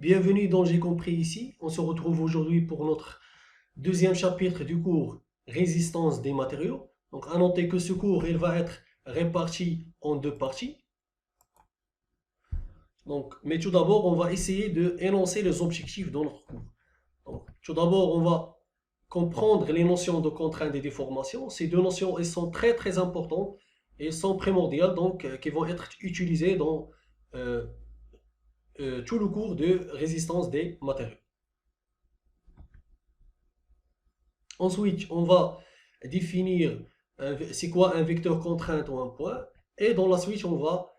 Bienvenue dans J'ai compris ici. On se retrouve aujourd'hui pour notre deuxième chapitre du cours Résistance des matériaux. Donc à noter que ce cours il va être réparti en deux parties. Mais tout d'abord, on va essayer de énoncer les objectifs de notre cours. Donc, tout d'abord, on va comprendre les notions de contrainte et déformation. Ces deux notions elles sont très très importantes et sont primordiales, qui vont être utilisées dans euh, tout le cours de résistance des matériaux. Ensuite, on va définir c'est quoi un vecteur contrainte ou un point. Et dans la suite, on va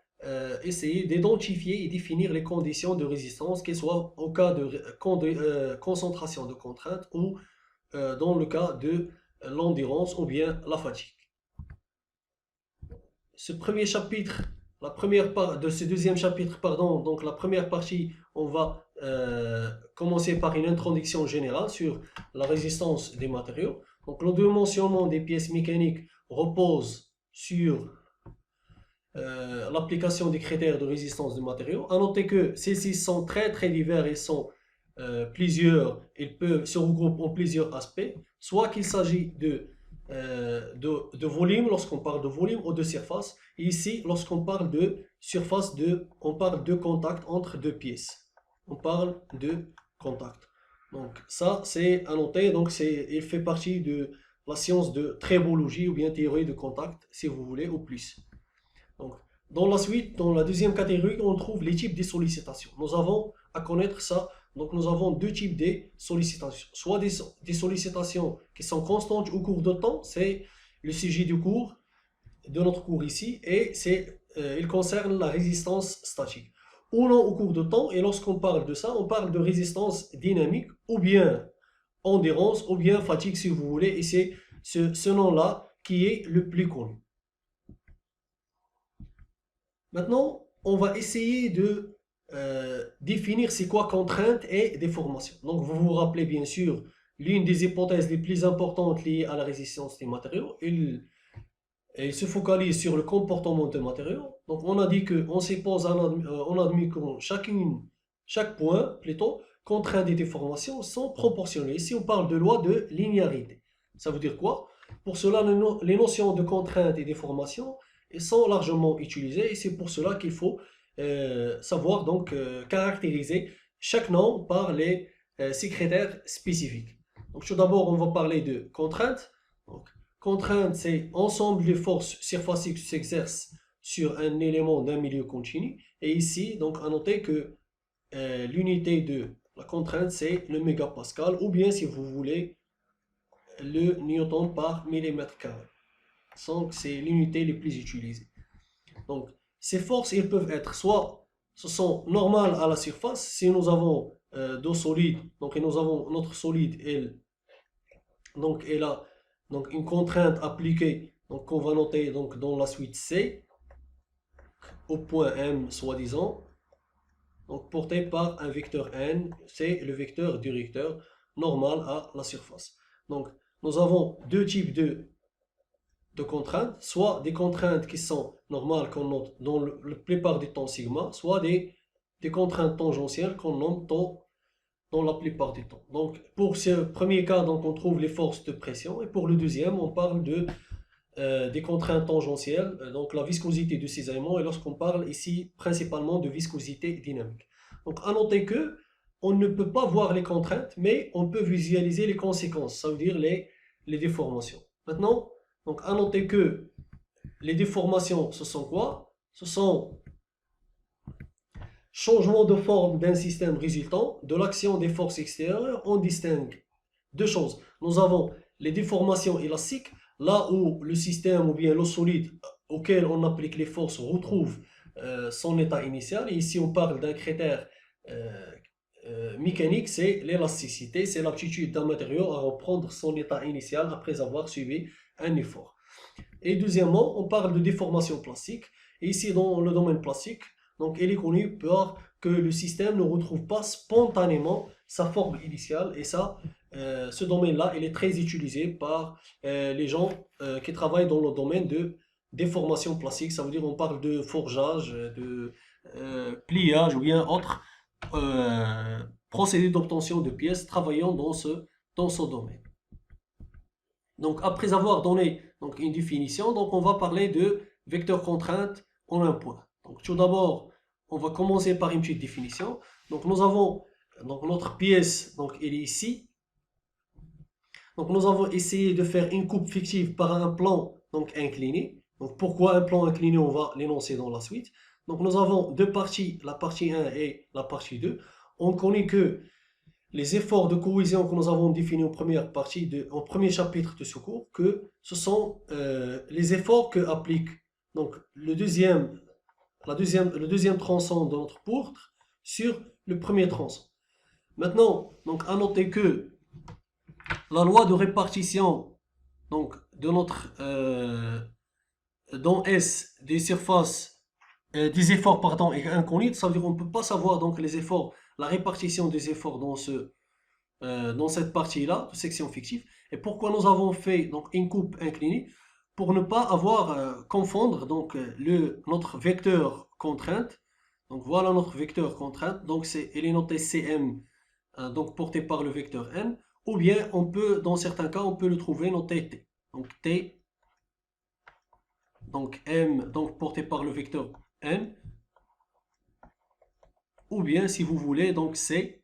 essayer d'identifier et définir les conditions de résistance, qu'elles soient au cas de concentration de contrainte ou dans le cas de l'endurance ou bien la fatigue. Ce premier chapitre, la première part de ce deuxième chapitre, pardon, donc la première partie, on va commencer par une introduction générale sur la résistance des matériaux. Donc le dimensionnement des pièces mécaniques repose sur l'application des critères de résistance des matériaux. À noter que ceux-ci sont très très divers et sont plusieurs, ils peuvent se regrouper en plusieurs aspects, soit qu'il s'agit de volume lorsqu'on parle de volume ou de surface. Et ici, lorsqu'on parle de surface, on parle de contact entre deux pièces. On parle de contact. Donc ça, c'est à noter. Donc il fait partie de la science de tribologie ou bien théorie de contact, si vous voulez, ou plus. Donc, dans la suite, dans la deuxième catégorie, on trouve les types de sollicitations. Nous avons à connaître ça. Donc, nous avons deux types de sollicitations. Soit des sollicitations qui sont constantes au cours de temps, c'est le sujet du cours, de notre cours ici, et il concerne la résistance statique. Ou non au cours de temps, et lorsqu'on parle de ça, on parle de résistance dynamique, ou bien endurance, ou bien fatigue si vous voulez, et c'est ce nom-là qui est le plus connu. Maintenant, on va essayer de définir c'est quoi contrainte et déformation. Donc, vous vous rappelez bien sûr l'une des hypothèses les plus importantes liées à la résistance des matériaux. Il se focalise sur le comportement des matériaux. Donc, on a dit qu'on suppose on admet que chaque point, plutôt, contrainte et déformation sont proportionnelles. Ici, on parle de loi de linéarité. Ça veut dire quoi? Pour cela, les notions de contrainte et déformation sont largement utilisées et c'est pour cela qu'il faut savoir caractériser chaque nom par ses critères spécifiques. Donc, tout d'abord, on va parler de contrainte. Donc, contrainte, c'est ensemble des forces surfaciques qui s'exercent sur un élément d'un milieu continu. Et ici, donc, à noter que l'unité de la contrainte, c'est le mégapascal, ou bien, si vous voulez, le newton par millimètre carré. Donc, c'est l'unité les plus utilisées. Donc, ces forces, elles peuvent être soit, ce sont normales à la surface, si nous avons deux solides, donc et nous avons notre solide, elle a donc une contrainte appliquée, donc qu'on va noter donc dans la suite C, au point M soi-disant, donc porté par un vecteur n, c'est le vecteur directeur normal à la surface. Donc nous avons deux types de contraintes, soit des contraintes qui sont normales qu'on note dans la plupart du temps sigma, soit des contraintes tangentielles qu'on note dans la plupart du temps. Donc pour ce premier cas, donc, on trouve les forces de pression, et pour le deuxième, on parle des contraintes tangentielles, donc la viscosité de ces éléments, et lorsqu'on parle ici principalement de viscosité dynamique. Donc à noter que on ne peut pas voir les contraintes, mais on peut visualiser les conséquences, ça veut dire les déformations. Maintenant, donc à noter que les déformations, ce sont quoi? Ce sont changement de forme d'un système résultant de l'action des forces extérieures. On distingue deux choses. Nous avons les déformations élastiques, là où le système ou bien le solide auquel on applique les forces retrouve son état initial. Et ici, on parle d'un critère mécanique, c'est l'élasticité, c'est l'aptitude d'un matériau à reprendre son état initial après avoir subi un effort. Et deuxièmement, on parle de déformation plastique. Et ici, dans le domaine plastique, donc il est connu par que le système ne retrouve pas spontanément sa forme initiale. Et ça, ce domaine-là, il est très utilisé par les gens qui travaillent dans le domaine de déformation plastique. Ça veut dire on parle de forgeage, de pliage ou bien autre procédés d'obtention de pièces travaillant dans ce domaine. Donc, après avoir donné donc, une définition, donc on va parler de vecteur contrainte en un point. Donc, tout d'abord, on va commencer par une petite définition. Donc, nous avons donc, notre pièce, donc, elle est ici. Donc, nous avons essayé de faire une coupe fictive par un plan donc, incliné. Donc, pourquoi un plan incliné? On va l'énoncer dans la suite. Donc, nous avons deux parties, la partie 1 et la partie 2. On connaît que les efforts de cohésion que nous avons définis en première partie, en premier chapitre de ce cours, que ce sont les efforts que applique donc, le deuxième tronçon de notre poutre sur le premier tronçon. Maintenant, donc, à noter que la loi de répartition donc, de notre dans S des surfaces des efforts pardon, est inconnue, ça veut dire qu'on ne peut pas savoir donc les efforts, la répartition des efforts dans cette partie-là de section fictive. Et pourquoi nous avons fait donc une coupe inclinée? Pour ne pas confondre donc notre vecteur contrainte. Donc voilà notre vecteur contrainte. Donc il est noté Cm, donc porté par le vecteur n. Ou bien on peut, dans certains cas, on peut le trouver noté T. Donc T, donc M, donc porté par le vecteur n. Ou bien si vous voulez, donc C.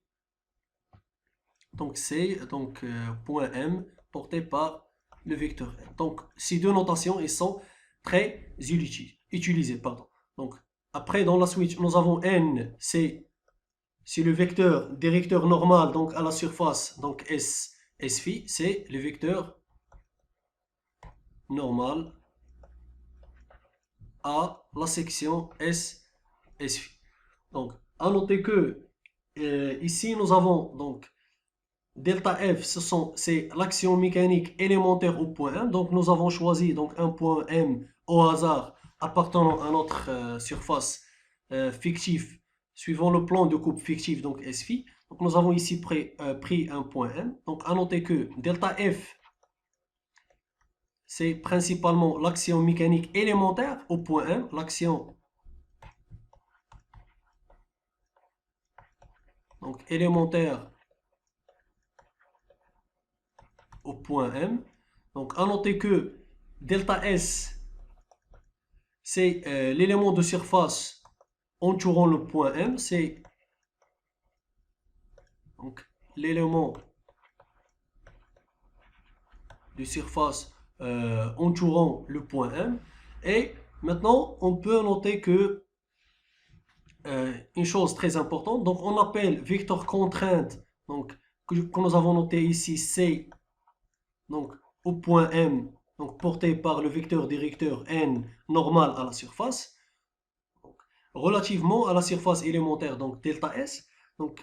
Donc C, donc point M porté par le vecteur n. Donc ces deux notations elles sont très utilisées. Pardon. Donc après dans la suite nous avons n, c'est le vecteur directeur normal donc à la surface donc S phi, c'est le vecteur normal à la section S phi. Donc à noter que ici nous avons donc delta F, c'est l'action mécanique élémentaire au point M. Donc nous avons choisi donc, un point M au hasard appartenant à notre surface fictive suivant le plan de coupe fictif, donc S phi. Donc nous avons ici pris un point M. Donc à noter que delta F, c'est principalement l'action mécanique élémentaire au point M, l'action donc élémentaire au point M. Donc à noter que delta S, c'est l'élément de surface entourant le point M, c'est donc l'élément de surface entourant le point M. Et maintenant, on peut noter que une chose très importante, donc on appelle vecteur contrainte, donc que nous avons noté ici, C, donc au point M, donc porté par le vecteur directeur n normal à la surface, donc, relativement à la surface élémentaire, donc delta S, donc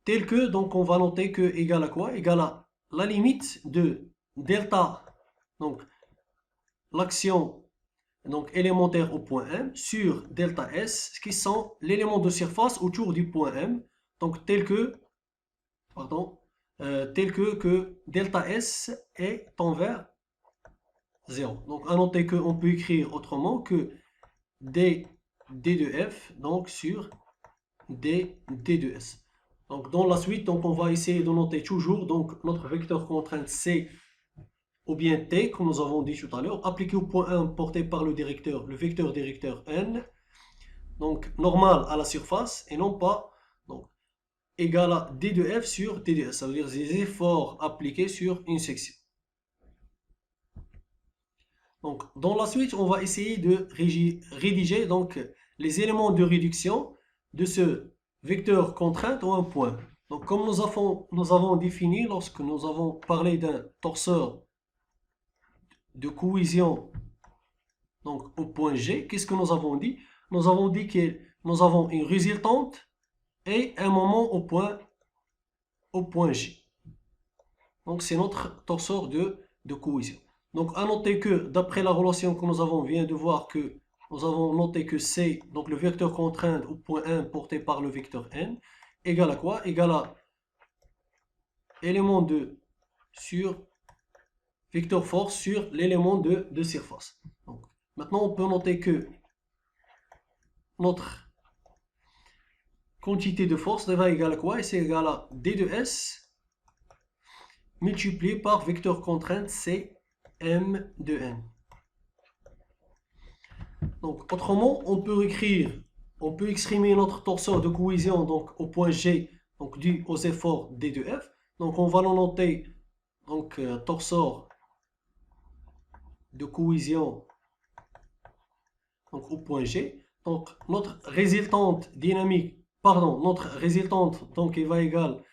tel que, donc on va noter que égale à quoi? Égale à la limite de delta, donc l'action donc élémentaire au point M sur delta S, qui sont l'élément de surface autour du point M, donc tel que, pardon, que delta S est envers 0. Donc à noter qu'on peut écrire autrement que d de f donc sur d de s. Donc dans la suite, donc, on va essayer de noter toujours donc, notre vecteur contrainte C ou bien T, comme nous avons dit tout à l'heure, appliqué au point 1 porté par le vecteur directeur n, donc normal à la surface, et non pas donc, égal à d de f sur d de s, ça veut dire des efforts appliqués sur une section. Donc, dans la suite, on va essayer de rédiger donc, les éléments de réduction de ce vecteur contrainte en un point. Donc, comme nous avons défini lorsque nous avons parlé d'un torseur de cohésion donc, au point G, qu'est-ce que nous avons dit? Nous avons dit que nous avons une résultante et un moment au point G. Donc, c'est notre torseur de cohésion. Donc, à noter que d'après la relation que nous avons vient de voir que nous avons noté que C, donc le vecteur contrainte au point 1 porté par le vecteur n, égale à quoi? Égale à élément de sur vecteur force sur l'élément de surface. Donc, maintenant, on peut noter que notre quantité de force va égal à quoi? Et c'est égal à D de S multiplié par vecteur contrainte C M de N. Donc, autrement, on peut exprimer notre torseur de cohésion donc, au point G, donc dû aux efforts D de F. Donc, on va le noter, donc, torseur de cohésion donc, au point G. Donc, notre résultante dynamique, pardon, notre résultante, donc, elle va égale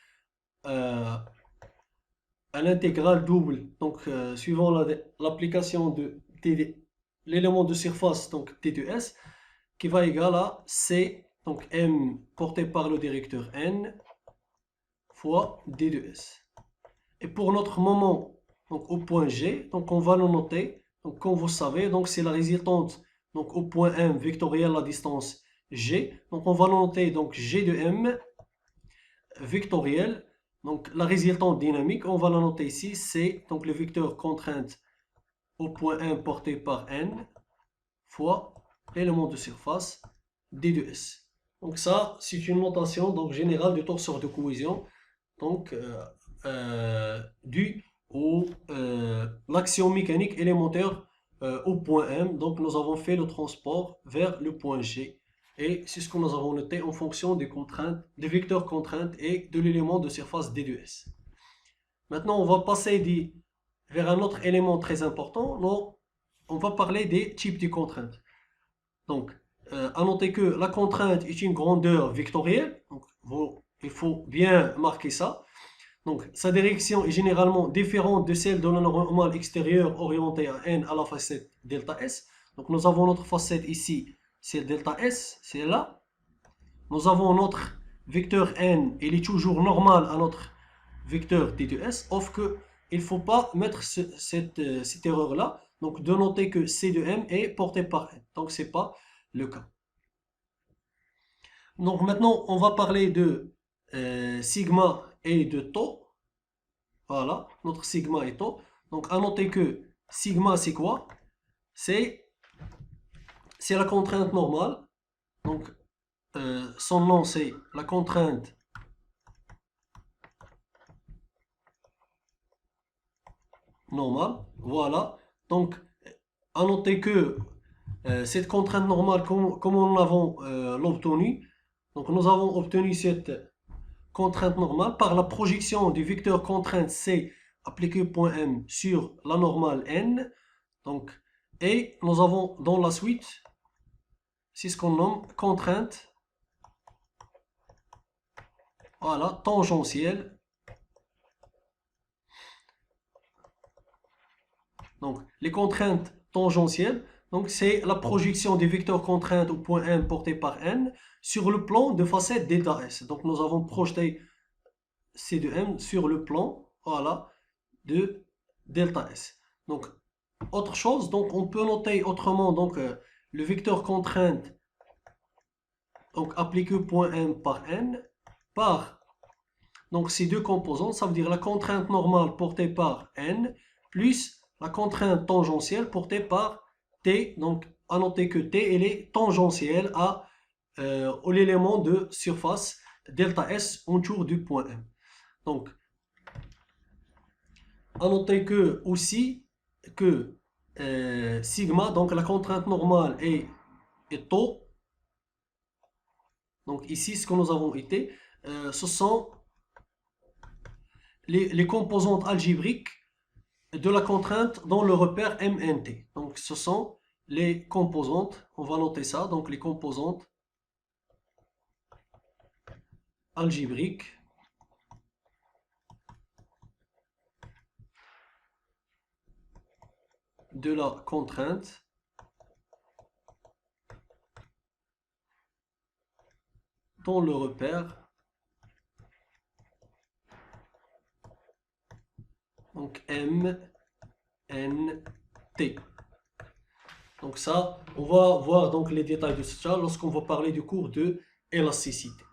à l'intégrale double, donc, suivant l'application de l'élément de surface, donc T de S, qui va égal à C, donc M porté par le directeur N, fois D de S. Et pour notre moment, donc au point G, donc on va le noter, donc comme vous savez, donc c'est la résultante, donc au point M vectoriel la distance G, donc on va le noter, donc G de M vectoriel, donc la résultante dynamique, on va la noter ici, c'est donc le vecteur contrainte au point M porté par N, fois l'élément de surface D de S. Donc ça, c'est une notation donc, générale du torseur de cohésion, donc due à l'action mécanique élémentaire au point M. Donc nous avons fait le transport vers le point G. Et c'est ce que nous avons noté en fonction des contraintes, des vecteurs contraintes et de l'élément de surface D de S. Maintenant, on va passer vers un autre élément très important. Donc, on va parler des types de contraintes. Donc, à noter que la contrainte est une grandeur vectorielle. Donc, il faut bien marquer ça. Donc, sa direction est généralement différente de celle de la normale extérieure orientée à n à la facette delta S. Donc, nous avons notre facette ici, c'est delta S, c'est là. Nous avons notre vecteur n, il est toujours normal à notre vecteur d de S, sauf qu'il ne faut pas mettre cette erreur-là. Donc, de noter que C de M est porté par N. Donc, ce n'est pas le cas. Donc, maintenant, on va parler de sigma et de tau. Voilà, notre sigma et tau. Donc, à noter que sigma, c'est quoi? C'est la contrainte normale. Donc, son nom, c'est la contrainte normale. Voilà. Donc, à noter que cette contrainte normale, comment nous l'avons l'obtenue? Donc, nous avons obtenu cette contrainte normale par la projection du vecteur contrainte C appliqué au point M sur la normale N. Donc, et nous avons dans la suite, c'est ce qu'on nomme contrainte, voilà, tangentielle. Donc, les contraintes tangentielles, donc c'est la projection des vecteurs contraintes au point M porté par N sur le plan de facette delta S. Donc, nous avons projeté C de M sur le plan, voilà, de delta S. Donc, autre chose, donc on peut noter autrement donc le vecteur contrainte donc appliqué au point M par N par donc ces deux composantes, ça veut dire la contrainte normale portée par N plus la contrainte tangentielle portée par T. Donc à noter que T elle est tangentielle à l'élément de surface delta S autour du point M. Donc à noter que aussi que sigma, donc la contrainte normale est tau. Donc ici, ce que nous avons été, ce sont les composantes algébriques de la contrainte dans le repère MNT. Donc ce sont les composantes, on va noter ça, donc les composantes algébriques de la contrainte dans le repère donc M, N, T. Donc ça, on va voir donc les détails de ça lorsqu'on va parler du cours de élasticité.